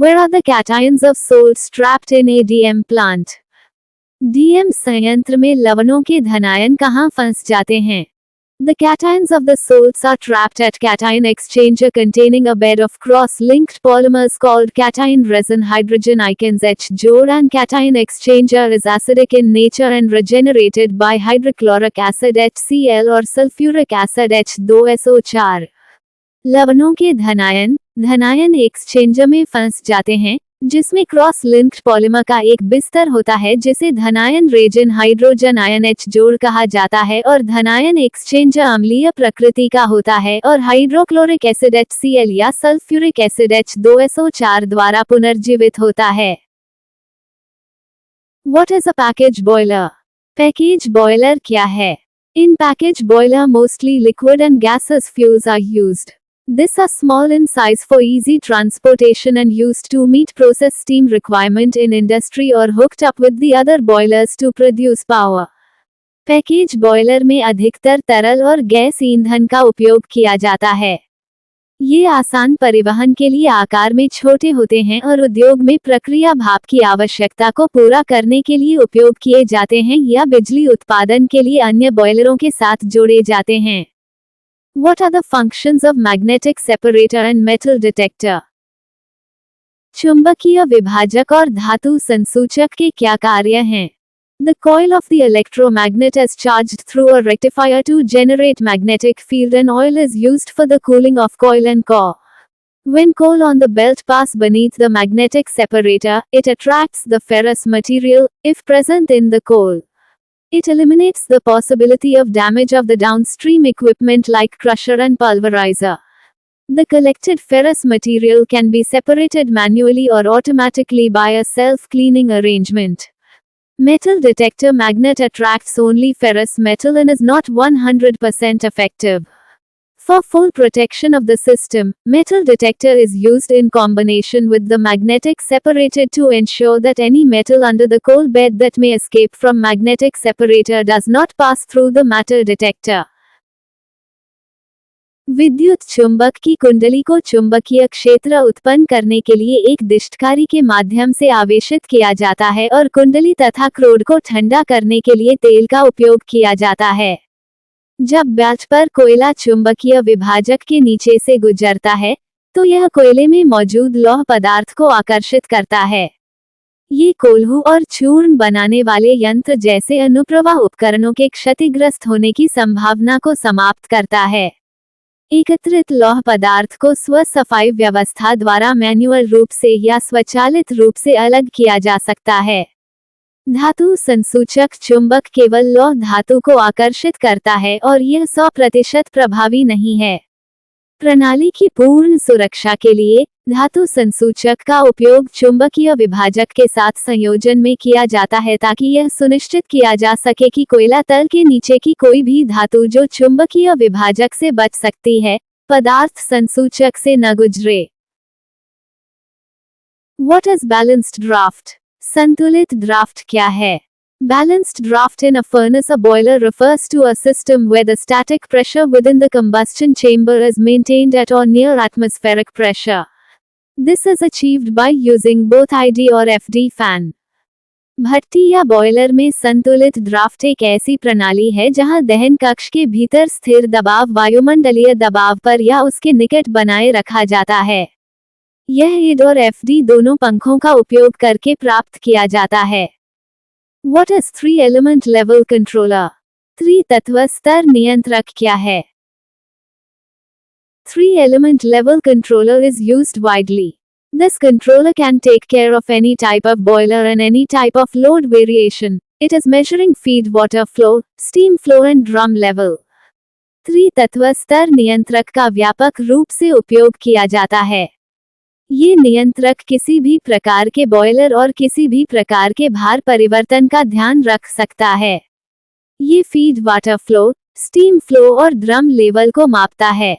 Where are the cations of salt trapped in a DM plant? DM संयंत्र में लवणों के धनायन कहाँ फंस जाते हैं? The cations of the salts are trapped at cation exchanger containing a bed of cross-linked polymers called cation resin. Hydrogen ions H जोड़ and cation exchanger is acidic in nature and regenerated by hydrochloric acid HCl और sulfuric acid H2SO4. लवणों के धनायन exchanger में फंस जाते हैं, जिसमें cross linked polymer का एक बिस्तर होता है जिसे धनायन रेजिन हाइड्रोजन आयन H जोड़ कहा जाता है और धनायन एक्सचेंजर अम्लीय प्रकृति का होता है और हाइड्रोक्लोरिक एसिड HCl या सल्फ्यूरिक एसिड H2SO4 द्वारा पुनर्जीवित होता है। What is a package boiler? Package boiler क्या है? In package boiler mostly liquid and gaseous fuels are used. These are small in size for easy transportation and used to meet process steam requirement in industry or hooked up with the other boilers to produce power. Package boiler में अधिकतर तरल और gas ईंधन का उपयोग किया जाता है। ये आसान परिवहन के लिए आकार में छोटे होते हैं और उद्योग में प्रक्रिया भाप की आवश्यकता को पूरा करने के लिए उपयोग किए जाते हैं या बिजली उत्पादन के लिए अन्य बॉयलरों के साथ जोड़े जाते हैं। What are the functions of magnetic separator and metal detector? चुंबकीय विभाजक और धातु संसूचक के क्या कार्य हैं? The coil of the electromagnet is charged through a rectifier to generate magnetic field and oil is used for the cooling of coil and core. When coal on the belt pass beneath the magnetic separator, it attracts the ferrous material, if present in the coal. It eliminates the possibility of damage of the downstream equipment like crusher and pulverizer. The collected ferrous material can be separated manually or automatically by a self-cleaning arrangement. Metal detector magnet attracts only ferrous metal and is not 100% effective. For full protection of the system, metal detector is used in combination with the magnetic separator to ensure that any metal under the coal bed that may escape from magnetic separator does not pass through the metal detector. विद्युत चुंबक की कुंडली को चुंबकीय क्षेत्र उत्पन्न करने के लिए एक दिष्टकारी के माध्यम से आवेशित किया जाता है और कुंडली तथा क्रोड को ठंडा करने के लिए तेल का उपयोग किया जाता है। जब बेल्ट पर कोयला चुंबकीय विभाजक के नीचे से गुजरता है, तो यह कोयले में मौजूद लौह पदार्थ को आकर्षित करता है। ये कोल्हू और चूर्ण बनाने वाले यंत्र जैसे अनुप्रवाह उपकरणों के क्षतिग्रस्त होने की संभावना को समाप्त करता है। एकत्रित लौह पदार्थ को स्व सफाई व्यवस्था द्वारा मैन्युअल रूप से या स्वचालित रूप से अलग किया जा सकता है। धातु संसूचक चुंबक केवल लौह धातु को आकर्षित करता है और यह 100% प्रभावी नहीं है। प्रणाली की पूर्ण सुरक्षा के लिए धातु संसूचक का उपयोग चुंबकीय विभाजक के साथ संयोजन में किया जाता है ताकि यह सुनिश्चित किया जा सके कि कोयला तल के नीचे की कोई भी धातु जो चुंबकीय विभाजक से बच सकती है, पदार्थ संसूचक से न गुजरे। What is balanced draft? संतुलित ड्राफ्ट क्या है? Balanced draft in a furnace or boiler refers to a system where the static pressure within the combustion chamber is maintained at or near atmospheric pressure. This is achieved by using both ID और FD fan. भट्टी या boiler में संतुलित draft एक ऐसी प्रणाली है जहां दहन कक्ष के भीतर स्थिर दबाव वायुमंडलीय दबाव पर या उसके निकट बनाए रखा जाता है। यह ID और FD दोनों पंखों का उपयोग करके प्राप्त किया जाता है। What is 3-element level controller? 3-तत्व स्तर नियंत्रक क्या है? 3-element level controller is used widely. This controller can take care of any type of boiler and any type of load variation. It is measuring feed water flow, steam flow and drum level. 3-तत्व स्तर नियंत्रक का व्यापक रूप से उपयोग किया जाता है। ये नियंत्रक किसी भी प्रकार के बॉयलर और किसी भी प्रकार के भार परिवर्तन का ध्यान रख सकता है। ये feed water flow, steam flow और ड्रम लेवल को मापता है।